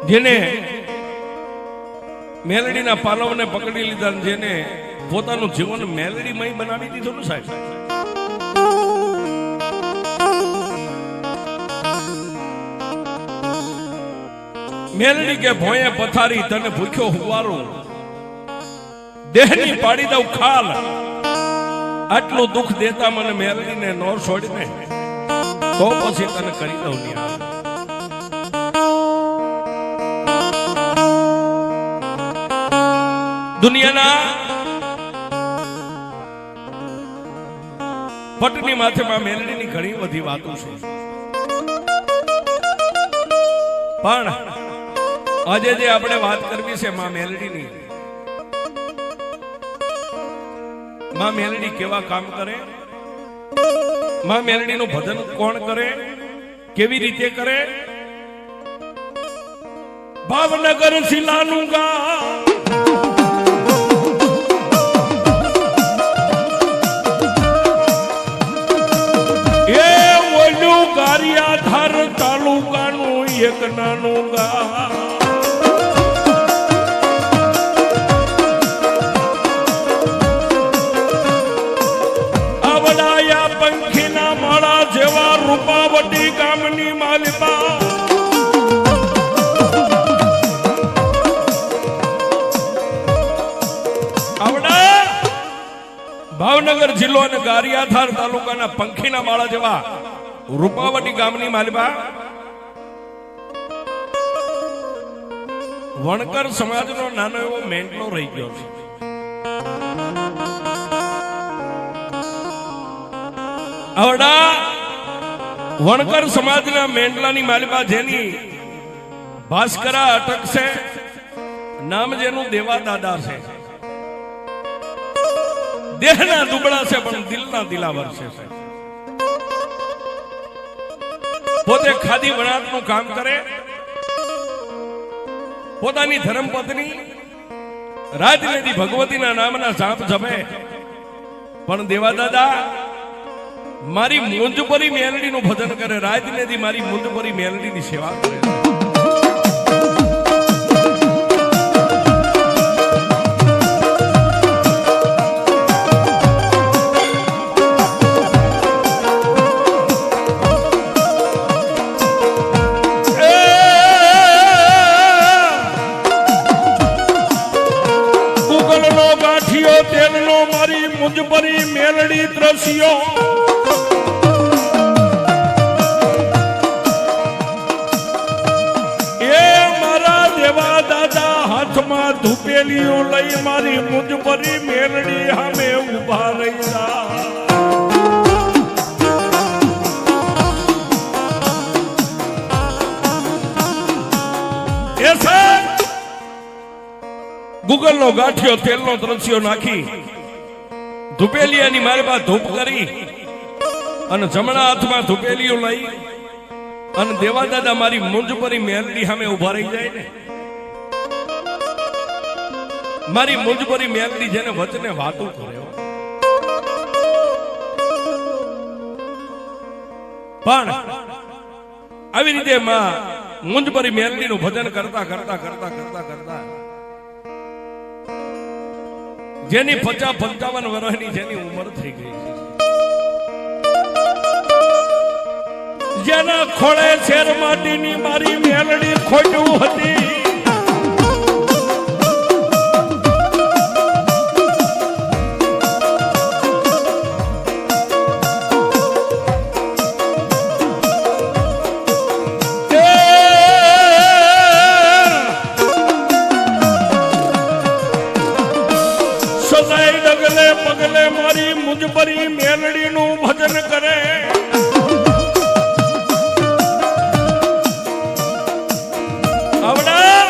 જેને મેલડીના પાલવને પકડી લીધા, જેને પોતાનું જીવન મેલડીમય બનાવી દીધું ને સાહેબ. મેલડી કે ભોંયે પથારી તને ભૂખ્યો હુવારું, દેહની પાડી દઉં ખાલ, આટલું દુઃખ દેતા મને મેલડીને નો છોડીને તો પછી તને કરી દઉં નિહાલ. દુનિયાના પટની માથે માં મેલડીની ઘણી બધી વાતો છે, પણ આજે જે આપણે વાત કરવી છે માં મેલડીની. માં મેલડી કેવા કામ કરે, માં મેલડીનું ભજન કોણ કરે, કેવી રીતે કરે. ભાવનગર શિલાનું ગા ગારિયાધાર તાલુકાનું એક નાનું ગા, આવડાયા પંખીના માળા જેવા રૂપાવટી ગામની માલિકા. આવડા ભાવનગર જિલ્લો અને ગારિયાધાર તાલુકાના પંખીના માળા જેવા રૂપાવટી ગામની માલિકા વણકર સમાજનો નાનો એવો મેંટલો રહી ગયો છે. આવડા વણકર સમાજના મેંટલાની માલિકા જેની ભાસ્કરા અટક છે, નામ જેનું દેવા દાદા છે. દેહના દુબળા છે પણ દિલના દિલાવર છે. પોતે ખાદી વણાટનું કામ કરે, પોતાની ધર્મપત્ની રાજનીતિ ભગવતીના નામના જાપ જપે, પણ દેવાદાદા મારી મુંજપરી મેલડીનું ભજન કરે, રાજનીતિ મારી મુંજપરી મેલડીની સેવા કરે. મુંજપરી મેલડી દ્રશ્યો એ મારા દેવા દાદા હાથમાં ધૂપેલીઓ લઈ મારી મુંજપરી મેલડી સામે ઉભા રહ્યા. ગૂગલ નો ગાંઠિયો તેલનો દ્રશ્યો નાખી ધૂપેલિયાની મારી પાસે ધૂપ કરી અને જમણા હાથમાં ધૂપેલીઓ લઈ અને દેવાદાદા મારી મુંજપરી મેલડી સામે ઉભા રહી જાય ને. મારી મુંજપરી મેલડી જેને વચને વાતું કરે, પણ આવી રીતે માં મુંજપરી મેલડીનું ભજન કરતા કરતા કરતા કરતા કરતા જેની 50-55 વર્ષની જેની ઉંમર થઈ ગઈ છે, જેના ખોળે શેર માટીની મારી મેલડી ખોટું હતી. પગલે મારી મુંજપરી મેલડીનું ભજન કરે. આવડા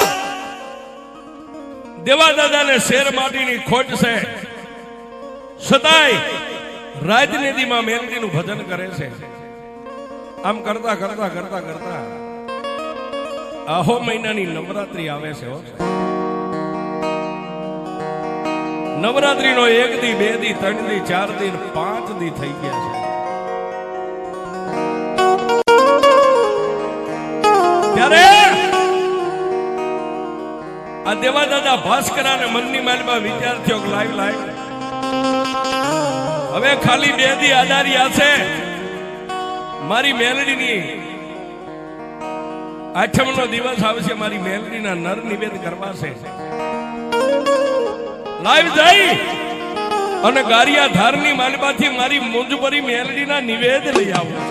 દેવાદાદાને શેર માટીની ખોટ છે, છતાંય રાજનીતિમાં મેલડીનું ભજન કરે છે. આમ કરતા કરતા કરતા કરતા આહો મહિનાની નવરાત્રી આવે છે. નવરાત્રીનો 1 દી 2 દી 3 દી 4 દી 5 દી થઈ ગયા છે. ત્યારે આ દેવા દાદા ભાસ્કરાને મનની માલમાં વિચાર થયો કે લાઈવ હવે ખાલી 2 દી આધારી છે મારી મેલડીની 8મનો દિવસ આવશે, મારી મેલડીના નર નિવેદ કરવા છે. લાઈવ જઈ અને ગારિયા ધારની માલમાંથી મારી મુંજભરી મેલડીના નિવેદ લઈ આવું.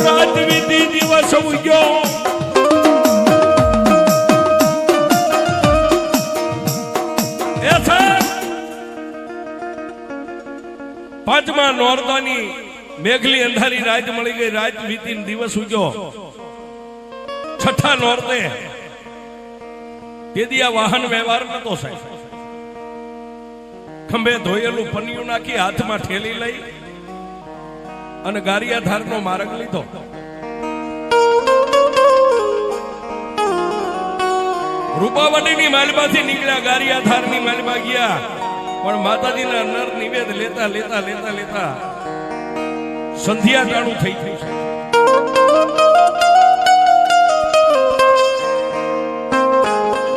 રાજવિધિ દિવસ ઉગ્યો, પાંચમા નોરતાની મેઘલી અંધારી રાત મળી ગઈ. રાત વીતી દિવસ ઉગ્યો. છઠ્ઠા નોરતે તેથી આ વાહન વ્યવહાર નતો સાહેબ. ખંભે ધોયેલું પનિયું નાખી હાથમાં ઠેલી લઈ અને ગારિયા ધારનો માર્ગ લીધો. રૂપાવટીની માલમાંથી નીકળ્યા, ગારિયા ધારની માલમાં ગયા. પણ માતાજીના નર નિવેદ લેતા લેતા લેતા લેતા સંધ્યા ટાણું થઈ ગયું છે.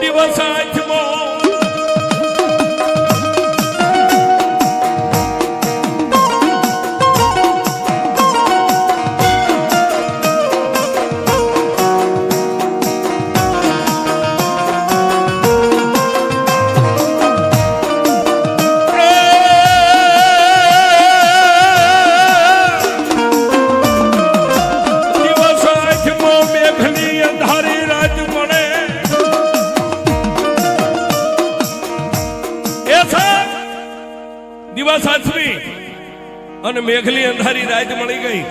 દિવસ આઠમો અને મેઘલી અંધારી રાત મળી ગઈ.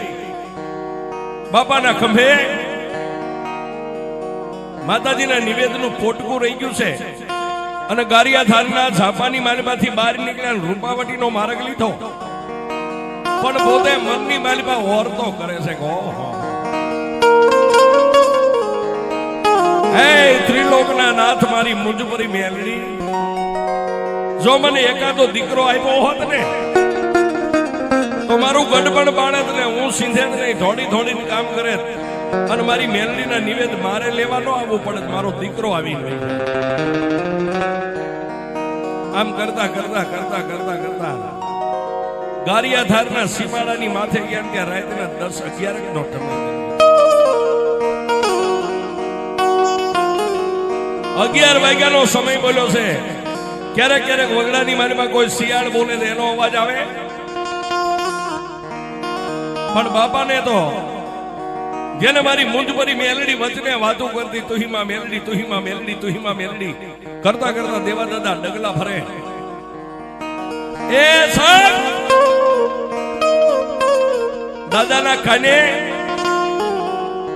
બાપાના ખંભે માતાજીના નિવેદનું પોટકું રહી ગયું છે અને ગારિયા ધારના ઝાપાની માલમાંથી બહાર નીકળ્યા, રૂપાવટીનો માર્ગ લીધો. પણ પોતે મનની માલમાં ઓરતો કરે છે કે ઓહો, હે ત્રિલોકના નાથ મારી મુંજભરી મેલડી, જો મને એકાદો દીકરો આપ્યો હોત ને તો મારું ગડબડ બાળત ને હું સિંધે નહીં થોડી થોડી કામ કરે અને મારી મેલડીના નિવેદ મારે લેવા ન આવવું પડે, મારો દીકરો આવી ગયો. આમ કરતા કરતા કરતા કરતા કરતા ગારિયા ધારના સીમાડાની માથે ગયા ત્યાં રાતના 10-11 નો સમય. 11 વાગ્યાનો સમય બોલ્યો છે. ક્યારેક ક્યારેક વગડાની મારીમાં કોઈ શિયાળ બોલે તો એનો અવાજ આવે, પણ બાપાને તો જેને મારી મુંજભરી મેલડી વચને વાતો કરતી, તુહીમાં મેલડી તુહીમાં મેલડી તુહીમાં મેલડી કરતા કરતા દેવા દાદા ડગલા ફરે. એ સાહેબ દાદાના કાને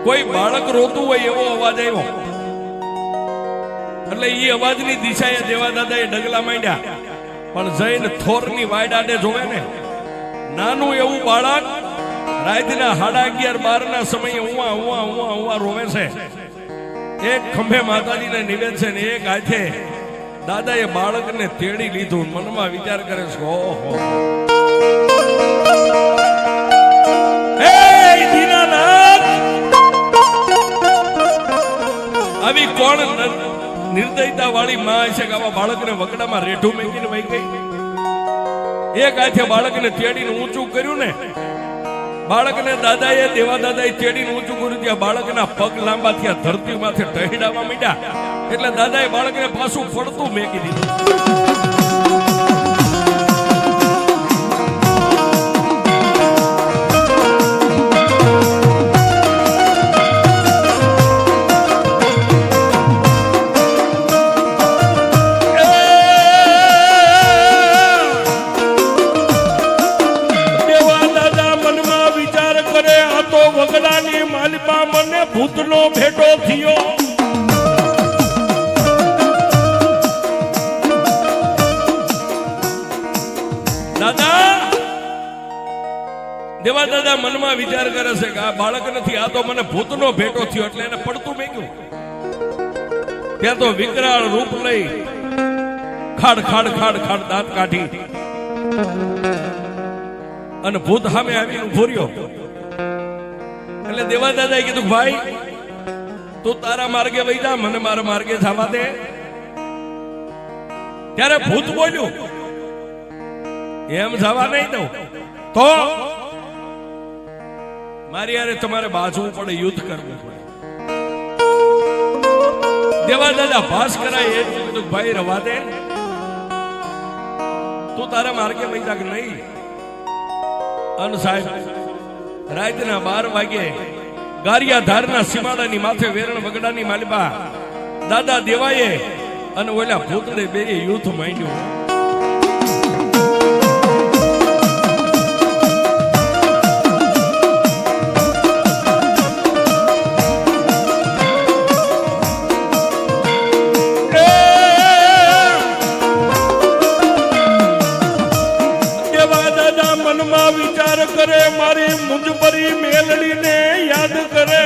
કોઈ બાળક રોતું હોય એવો અવાજ આવ્યો. એટલે એ અવાજની દિશાએ દેવા દાદાએ ડગલા માંડ્યા. પણ જઈને થોરની વાયડાડે જોવે ને, નાનું એવું બાળક રાતના 11:30-12 સમયે ઉવા ઉવા ઉવા ઉવા રોવે છે. એક ખંભે માતાજીને નિવેદ છે ને એક હાથે દાદાએ બાળકને તેડી લીધું. મનમાં વિચાર કરે છે, ઓહો હે દીનાનાથ, આવી કોણ નિર્દયતા વાળી માં છે કે આવા બાળકને વગડામાં રેઢું મેકીને વહી ગઈ. એક હાથે બાળકને તેડીને ઊંચું કર્યું ને, બાળકને દાદાએ દેવા દાદાએ તેડીને ઊંચું કર્યું ત્યાં બાળકના પગ લાંબા થયા, ધરતી માથે ટહેડાવા માંડ્યા. એટલે દાદાએ બાળકને પાછું પડતું મેકી દીધું. વગડાની માલિકા મને ભૂતનો ભેટો થયો. દાદા દેવા દાદા મનમાં વિચાર કરે છે કે આ બાળક નથી, આ તો મને ભૂતનો ભેટો થયો. એટલે એને પડતું મેક્યું. ત્યાં તો વિકરાળ રૂપ લઈ ખાડ ખાડ ખાડ ખાડ દાંત કાઢી અને ભૂત સામે આવીને ઉભો રહ્યો. એટલે દેવા દાદાએ કીધું ભાઈ તું તારા માર્ગે વહી જા, મને મારા માર્ગે જવા દે. ત્યારે ભૂત બોલ્યું એમ જવા નહીં દઉં તો મારી યારે તમારે બાજવું પડે, યુદ્ધ કરવું પડે. દેવા દાદા ભાસ કરાય એ કીધું ભાઈ રવા દે, તું તારા માર્ગે વહી જા કે નહીં. અન સાહેબ રાતના 12 વાગે ગારિયા ધારના સીમાડાની માથે વેરણ વગડાની માલિબા દાદા દેવાએ અને ઓલા ભૂતને બે યુદ્ધ માંડ્યું. વિચાર કરે મારી મુંજપરી મેલડીને યાદ કરે.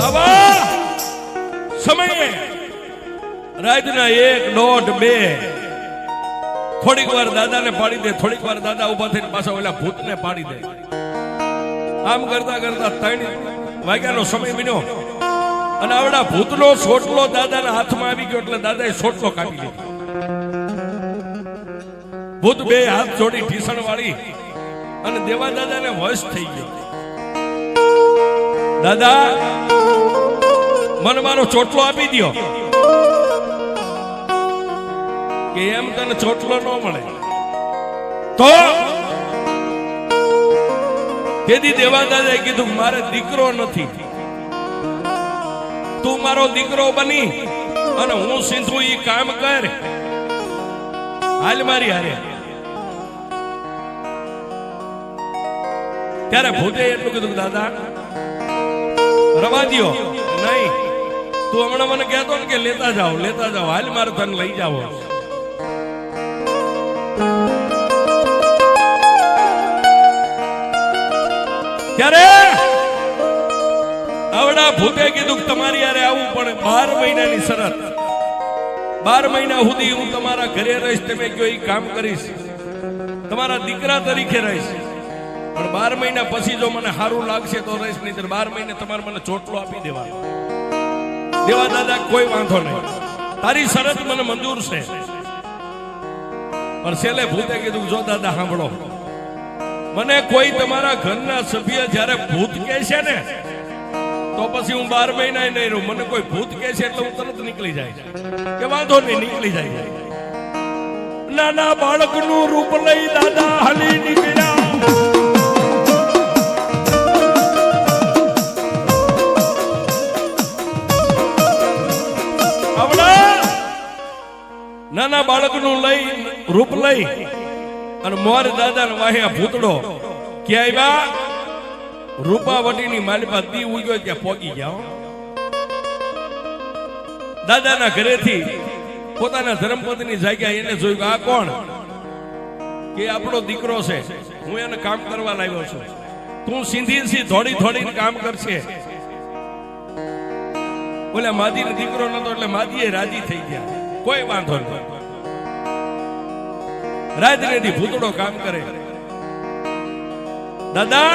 આવા સમયે રાતના 1, 1:30, 2 થોડીક વાર દાદાને પાડી દે, થોડીક વાર દાદા ઉભા થઈને પાછા ઓલા ભૂતને પાડી દે. આમ કરતા કરતા 3 વાગ્યાનો સમય બન્યો અને આવડા ભૂતનો સોટલો દાદાના હાથમાં આવી ગયો. એટલે દાદાએ સોટલો કાપી લીધો. ભૂત 2 હાથ જોડી ઢીસણ વાળી અને દેવા દાદાને વશ થઈ ગયો. દાદા મને મારો ચોટલો આપી દો. કે એમ તને ચોટલો ન મળે તો તેથી દેવા દાદાએ કીધું મારે દીકરો નથી, તું મારો દીકરો બની અને હું સિંધુ ઈ કામ કર, હાલ મારી હારે. ત્યારે ભૂતે એટલું કીધું દાદા રવા દ્યો. નહીં, તું હમણાં મને કહેતો ને કે લેતા જાઓ, હાલ મારે તને લઈ જાવ. ત્યારે આવડા ભૂતે કીધું તમારી યારે આવવું પડે. 12 મહિનાની શરત, 12 મહિના સુધી હું તમારા ઘરે રહીશ, તમે કયો એ કામ કરીશ, તમારા દીકરા તરીકે રહીશ. પણ 12 મહિના પછી જો મને સારું લાગશે તો રહીશ, નહીં 12 મહિને તમારે મને ચોટલો આપી દેવાનો. દેવા દાદા કોઈ વાંધો નહીં, તારી શરત મને મંજૂર છે. પણ છેલ્લે ભૂતે કીધું જો દાદા સાંભળો, મને કોઈ તમારા ઘરના સભ્ય જયારે ભૂત કહે છે ને તો પછી હું 12 મહિના નહીં રહું. મને કોઈ ભૂત કહે છે એટલે હું તરત નીકળી જાય કે વાંધો નહીં, નીકળી જાય. નાના બાળકનું રૂપ લઈ દાદા હાલી નીકળ્યા. નાના બાળકનું લઈ રૂપ લઈ અને મોર દાદાને વાહ્યા ભૂતડો ક્યાંય રૂપાવટીની માલિપા દી ઉગ્યો ત્યાં પોગી ગયા. દાદાના ઘરેથી પોતાના ધર્મપત્ની જાગ્યા એને જોયું આ કોણ, કે આપણો દીકરો છે, હું એને કામ કરવા લાવ્યો છું, તું સિંધી થોડી થોડીને કામ કરશે. બોલ્યા માદીનો દીકરો નતો એટલે માદીએ રાજી થઈ ગયા, કોઈ વાંધો નહીં. રાતનેથી ભૂતડો કામ કરે. દાદા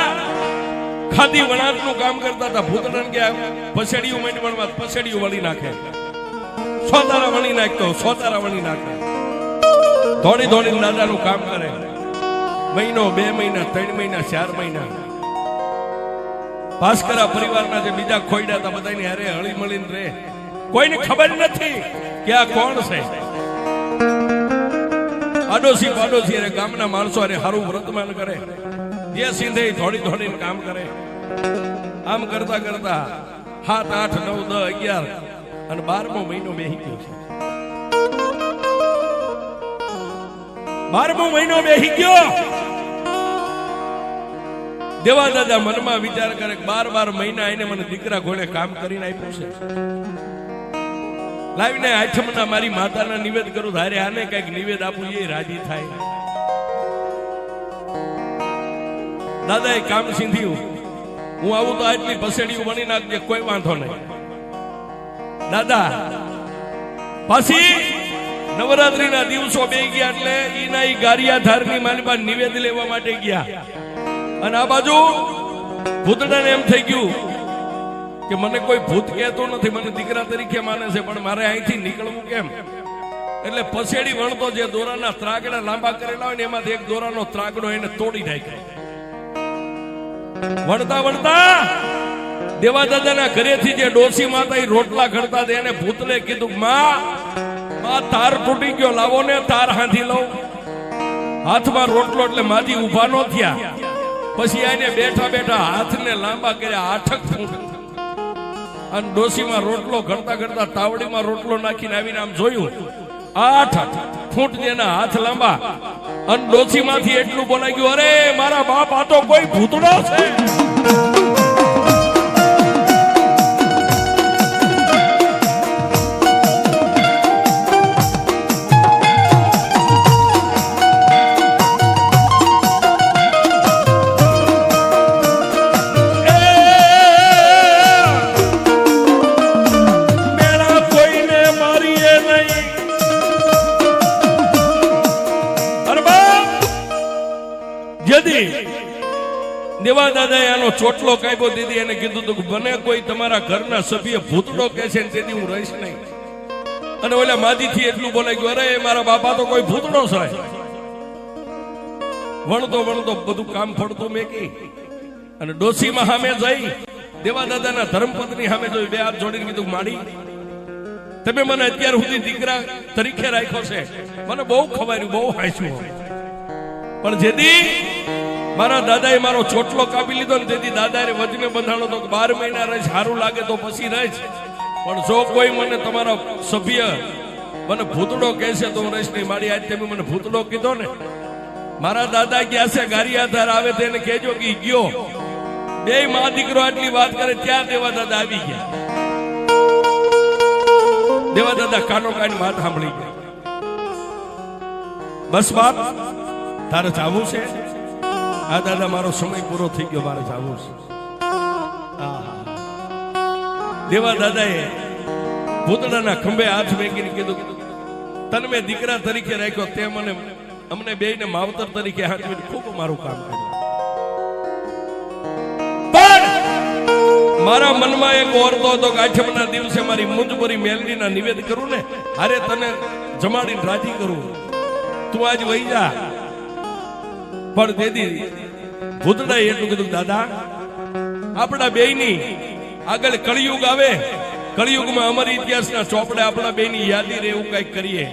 ખાદી વણાટનું કામ કરતા હતા. ભૂતડાને કે પછેડીયું માંડી વણવા, પછેડીયું વળી નાખે, સોતારા વણી નાખતો, સોતારા વણી નાખે. થોડી થોડી દાદાનું કામ કરે. મહિનો, 2 મહિના, 3 મહિના, 4 મહિના. ભાસ્કરા પરિવારના જે બીજા ખોઈડા હતા બધાની હારે હળી મળીને રહે. કોઈને ખબર નથી કે આ કોણ છે. આડોશી પાડોશી અરે ગામના માણસો અરે હારું વ્રતમાન કરે, જે સિંધે થોડી થોડીને કામ કરે. આમ કરતા કરતા 7, 8, 9, 10, 11 અને 12મો મહિનો બેહી ગયો છે. 12મો મહિનો બેહી ગયો. દેવા દાદા મનમાં વિચાર કરે 12 મહિના એને મને દીકરા ઘોડે કામ કરીને આપ્યું છે. લાવીને આઠમના મારી માતાના નિવેદ કરું, ધારે આને કઈક નિવેદ આપું એ રાજી થાય. દાદાએ કામ સીંધ્યું, હું આવું તો આટલી પસેડીઓ વણી નાખજે, કોઈ વાંધો નહીં. દાદા પછી નવરાત્રીના દિવસો બે ગયા એટલે ઈના ઈ ગારિયાધારની માલમાં નિવેદ લેવા માટે ગયા અને આ બાજુ ભૂતડાને એમ થઈ ગયું કે મને કોઈ ભૂત કહેતો નથી, મને દીકરા તરીકે માને છે, પણ મારે અહીંથી નીકળવું કેમ? એટલે પસેડી વણતો જે દોરાના ત્રાગડા લાંબા કરેલા હોય ને એમાંથી એક દોરાનો ત્રાગડો એને તોડી નાખ્યો. વણતા વણતા દેવાદાદાના ઘરેથી જે ડોસી માતા રોટલા ઘડતા હતા એને ભૂતને કીધું, માં તાર તૂટી ગયો, લાવો ને તાર હાંધી લઉં. હાથમાં રોટલો એટલે માજી ઉભા નો થયા. પછી આને બેઠા બેઠા હાથને લાંબા કર્યા 8 ફૂટ અને ડોસીમાં રોટલો ઘડતા ઘડતા તાવડીમાં રોટલો નાખીને આવીને આમ જોયું 8 ફૂટ જેના હાથ લાંબા અને ડોસીમાંથી એટલું બોલાઈ ગયું, અરે મારા બાપ આ તો કોઈ ભૂતડો છે. દેવા દાદાએ આનો ચોટલો કાપ્યો, દીદી એને કીધું હતું બને કોઈ તમારા ઘરના સભ્ય ભૂતડો કહે છે ને તેથી હું રહીશ નહીં. અને ઓલા માજીથી એટલું બોલાઈ ગયું, અરે મારા બાપા તો કોઈ ભૂતડો છે. વણતો વણતો બધું કામ ફળતું મેકી અને ડોસીમાં સામે જઈ દેવા દાદાના ધર્મપત્ની સામે જોઈ બે હાથ જોડીને કીધું, માડી તમે મને અત્યાર સુધી દીકરા તરીકે રાખ્યો છે, મને બહુ ખવાયું, બહુ હાંસ્યું, પણ જેદી મારા દાદાએ મારો ચોટલો કાપી લીધો ને તેથી દાદાએ વજને બંધાણો તો 12 મહિના રહે, સારું લાગે તો પછી રહે, પણ જો કોઈ મને તમારો સભ્ય મને ભૂતડો કહેશે તો હું રહીશ નહીં. મારી આજ તમે મને ભૂતડો કીધો ને, મારા દાદા ગયા છે ગારિયાધાર આવે તેને કહેજો કે ગયો. બે માં દીકરો આટલી વાત કરે ત્યાં દેવા દાદા આવી ગયા. દેવા દાદા કાનો કાઢી વાત સાંભળી ગયા. બસ બાપ તારે જાવું છે? આ દાદા મારો સમય પૂરો થઈ ગયો, મારે જાવું છે. દેવા દાદાએ ભૂતડાના ખંભે હાથ મેકીને કીધું, તને મેં દીકરા તરીકે રાખ્યો, તે મને અમને બેયને માવતર તરીકે હાથવીને ખૂબ મારું કામ કર્યું. પણ મારા મનમાં એક ઓરતો હતો કે આઠમના દિવસે મારી મુંજભરી મેલડીના નિવેદ કરું ને, અરે તને જમાડીને રાજી કરું, તું આજ વહી જા. પણ દીદી ભૂતડાએ એટલું કીધું, દાદા આપણા બેયની આગળ કળિયુગ આવે, કળિયુગમાં અમારી ઇતિહાસના ચોપડે આપણા બેયની યાદી રહે એવું કઈક કરીએ.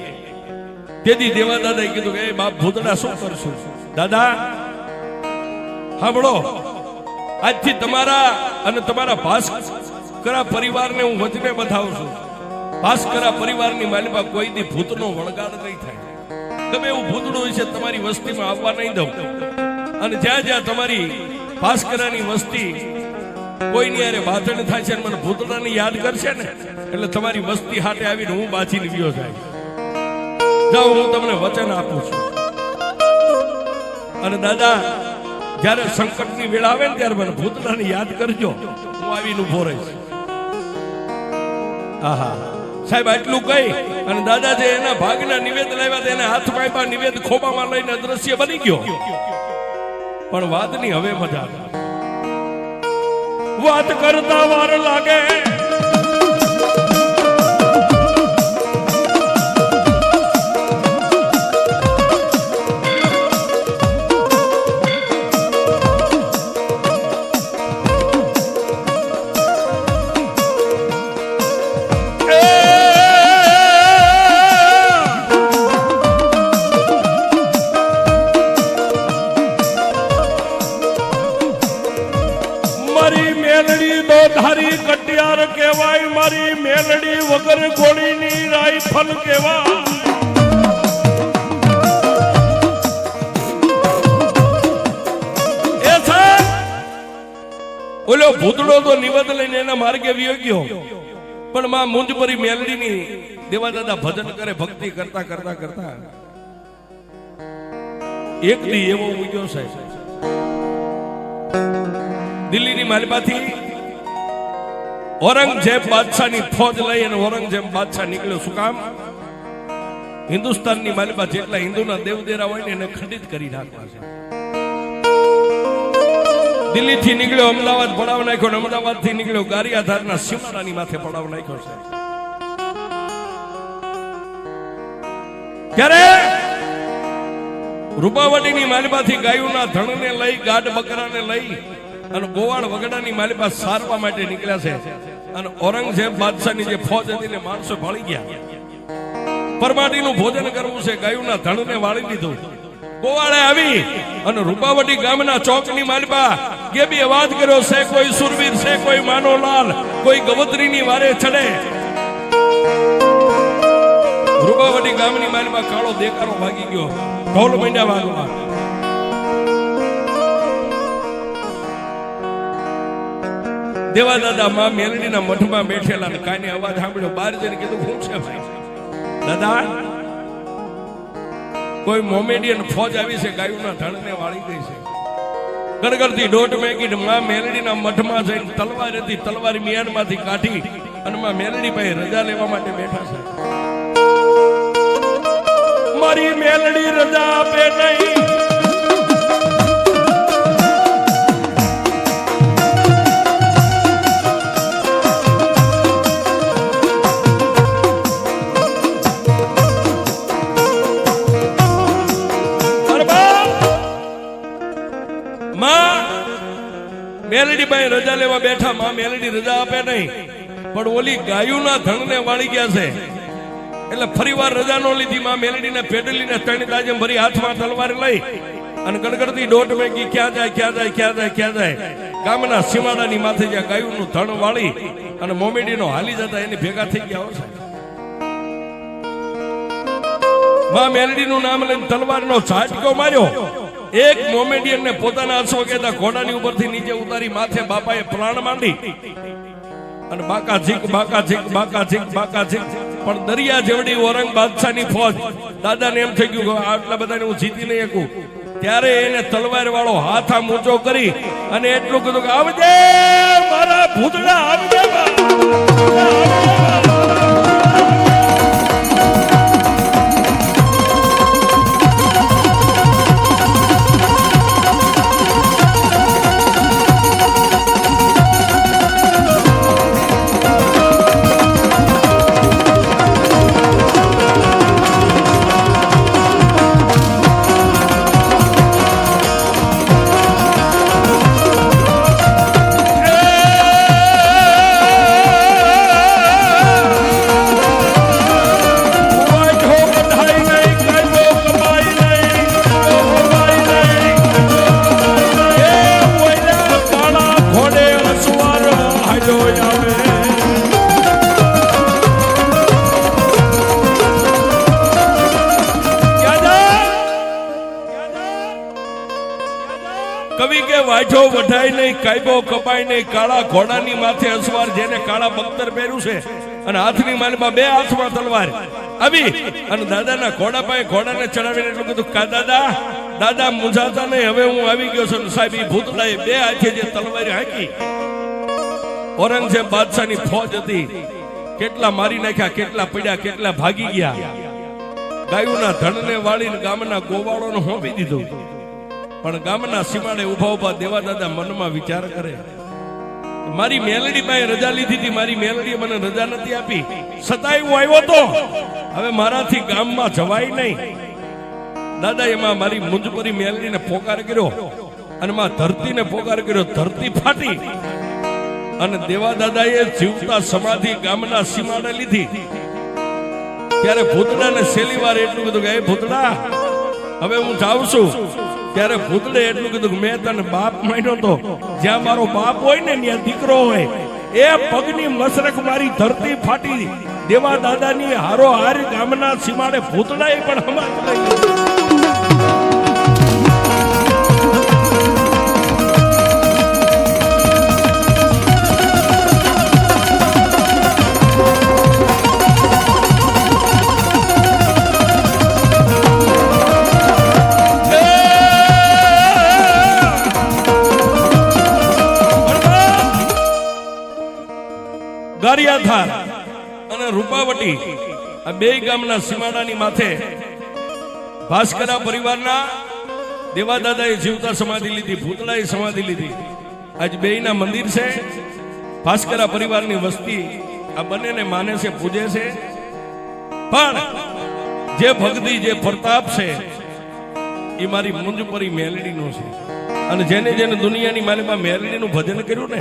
તેથી દેવા દાદાએ કીધું કે એ બાપ ભૂતડા શું કરશું? દાદા સાંભળો, આજથી તમારા અને તમારા ભાસ્કરા પરિવારને હું વચને બતાવું છું. ભાસ્કરા પરિવારની માલિકા કોઈ દી ભૂતનો વળગાડ નહીં થાય. ગમે એવું ભૂતડું હોય છે તમારી વસ્તીમાં આવવા નહીં દઉં. અને જ્યાં જ્યાં તમારી ભાસ્કરાની વસ્તી કોઈની યારે બાધણ થાય છે મને ભૂતડાની યાદ કરશે ને, એટલે તમારી વસ્તી હાટે આવીને હું બાજીને ગયો જાય. જાઓ, હું તમને વચન આપું છું. અને દાદા જયારે સંકટની વેળા આવે ને ત્યારે મને ભૂતડાની યાદ કરજો, હું આવીને ઉભો રહીશ. આહા સાહેબ આટલું કહી અને દાદા જે એના ભાગના નિવેદ લાવ્યા તેને હાથમાં આપ્યા, નિવેદ ખોબામાં લઈને અદ્રશ્ય બની ગયો. પણ વાતની હવે મજા વાત કરતા વાર લાગે. ધારી કટિયાર કહેવાય, મારી મેલડી વગર ગોળીની રાઈફલ કહેવાય. એ છે ઓલો ભૂતડો તો નિવેદ લઈને એના માર્ગે વિયો ગયો, પણ માં મુંજપરી મેલડીની દેવા દાદા ભજન કરે, ભક્તિ કરતા કરતા કરતા એક દી એવો ઉગ્યો છે દિલ્હીની માલમાંથી ઔરંગઝેબ બાદશાહની ફોજ લઈ અને ઔરંગઝેબ બાદશાહ નીકળ્યો. શું કામ? હિન્દુસ્તાનની માલિકા જેટલા હિન્દુના દેવદેરા હોય ને એને ખંડિત કરી નાખવા છે. દિલ્હી થી નીકળ્યો, અમદાવાદ પડાવ નાખ્યો, અમદાવાદ થી નીકળ્યો ગારિયાધારના સીમાડાની માથે પડાવ નાખ્યો છે. ત્યારે રૂપાવટીની માલિપાથી ગાયોના ધણને લઈ, ગાઢ બકરાને લઈ અને ગોવાળ વગડાની માલિપા સારવા માટે નીકળ્યા છે. અને ઔરંગઝેબ બાદશાહની જે ફોજ હતી ને માણસો ભાળી ગયા. પરમાટીનું ભોજન કરવું છે, ગાયોના ધણને વાળી દીધું. ગોવાળે આવી અને રૂપાવટી ગામના ચોકની માલિપા ગેબી અવાજ કર્યો છે, કોઈ સુરવીર છે, કોઈ માનોલાલ, કોઈ ગવત્રીની વારે ચડે. રૂપાવટી ગામની માલિપા કાળો દેકારો ભાગી ગયો, ઢોલ મંડ્યા વાગવા. દેવા દાદા માં મેલડીના મઠમાં બેઠેલા ને કાને અવાજ સાંભળ્યો. બહાર જઈને કીધું, શું છે ભાઈ? દાદા, કોઈ મોમેડિયન ફોજ આવી છે, ગાયોના ધણને વાળી ગઈ છે. ગડગડતી દોઢ મેગી માં મેલડીના મઠમાં જઈને તલવાર હતી, તલવાર મિયાનમાંથી કાઢી અને માં મેલડી પાસે રજા લેવા માટે બેઠા છે. મારી મેલડી રજા આપે નહીં. મેલડી ભાઈ રજા લેવા બેઠા. માં મેલડી રજા આપે નહીં, પણ ઓલી ગાયોના ધણને વાળી ગયા છે એટલે ફરીવાર રજા નો લીધી. માં મેલડીને પેડલીને ત્રણ તાજમ ભરી હાથમાં તલવાર લઈ અને ગડગડતી દોઢ મેગી ક્યાં જાય, ક્યાં જાય, ક્યાં જાય, ક્યાં જાય. ગામના સીમાડાની માથે જ્યાં ગાયોનું ધણ વાળી અને મોમેડીનો હાલી જતા એની ભેગા થઈ ગયા છે. માં મેલડીનું નામ લઈને તલવારનો ઝાટકો માર્યો. એક મોમેડિયન ને પોતાના અશ્વકેતા ઘોડાની ઉપરથી નીચે ઉતારી માથે બાપાએ પ્રાણ માંડી અને બાકા ઝીક, બાકા ઝીક, બાકા ઝીક, બાકા ઝીક. પણ દરિયા જેવડી ઔરંગ બાદશાહની ફોજ. દાદાને એમ થઈ ગયું કે આટલા બધાને હું જીતી નહીં શકું. ત્યારે એને તલવાર વાળો હાથ આમ ઊંચો કરી અને એટલું કીધું કે આવજે મારા ભૂતડા, આવજે. કવિ કે વાઢો વઢાય નહીં, કાયબો કપાય નહીં, કાળા ઘોડાની માથે અસવાર, જેને કાળા બખ્તર પહેર્યું છે અને હાથની માલમાં બે હાથમાં તલવાર આવી અને દાદાના ઘોડા પાસે ઘોડાને ચડાવીને એટલું કીધું, કા દાદા, દાદા મૂંઝાતા નહીં, હવે હું આવી ગયો છું. સાહેબ ઈ ભૂતળાએ બે હાથે જે તલવાર હાંકી. ઔરંગઝેબ બાદશાહની ફોજ હતી, કેટલા મારી નાખ્યા, કેટલા પડ્યા, કેટલા ભાગી ગયા. ગાયોના ધણને વાળીને ગામના ગોવાળોને હોંપી દીધું. પણ ગામના સીમાડે ઉભા ઉભા દેવા દાદા મનમાં વિચાર કરે, મારી મેલડી પાસે રજા લીધી હતી, મારી મેલડીએ મને રજા નથી આપી, છતાંય હું આવ્યો તો હવે મારાથી ગામમાં જવાય નહીં. દાદા એમાં મારી મુંજપરી મેલડીને પોકાર કર્યો અને માં ધરતીને પોકાર કર્યો. ધરતી ફાટી અને દેવા દાદાએ જીવતા સમાધિ ગામના સીમાડે લીધી. ત્યારે ભૂતડાને છેલ્લી વાર એટલું કીધું કે એ ભૂતડા, હવે હું જાઉં છું. ત્યારે ભૂતડે એટલું કીધું કે મેં તને બાપ માન્યો તો, જ્યાં મારો બાપ હોય ને ત્યાં દીકરો હોય. એ પગની મસરક મારી ધરતી ફાટી. દેવા દાદાની હારો હાર ગામના સીમાડે ભૂતડાએ પણ હમાત લઈ. દરિયાધાર અને રૂપાવટી આ બે ગામના સીમાડાની માથે ભાસ્કરા પરિવારના દેવાદાદાએ જીવતા સમાધિ લીધી, ભૂતળાએ સમાધિ લીધી. આજ બેયના મંદિર છે. ભાસ્કરા પરિવારની વસ્તી આ બંનેને માને છે, પૂજે છે. પણ જે ભક્તિ, જે પ્રતાપ છે એ મારી મુંજપરી મેલડીનો છે. અને જેને જેને દુનિયાની માલિકમાં મેલડીનું ભજન કર્યું ને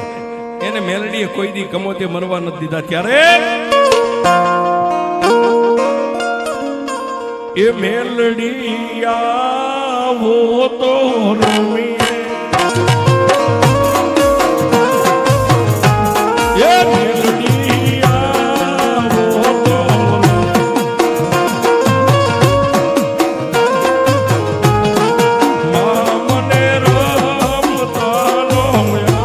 એને મેલડીએ કોઈ દી કમોતે મરવા નથી દીધા. ત્યારે એ મેલડી આવો તો રમીએ, એ મેલડી આવો તો મને રમતાનો આવડે.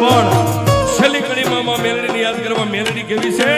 પણ છેલ્લી કડીમાં મેલડીને યાદ કરવા, મેલડી કેવી છે?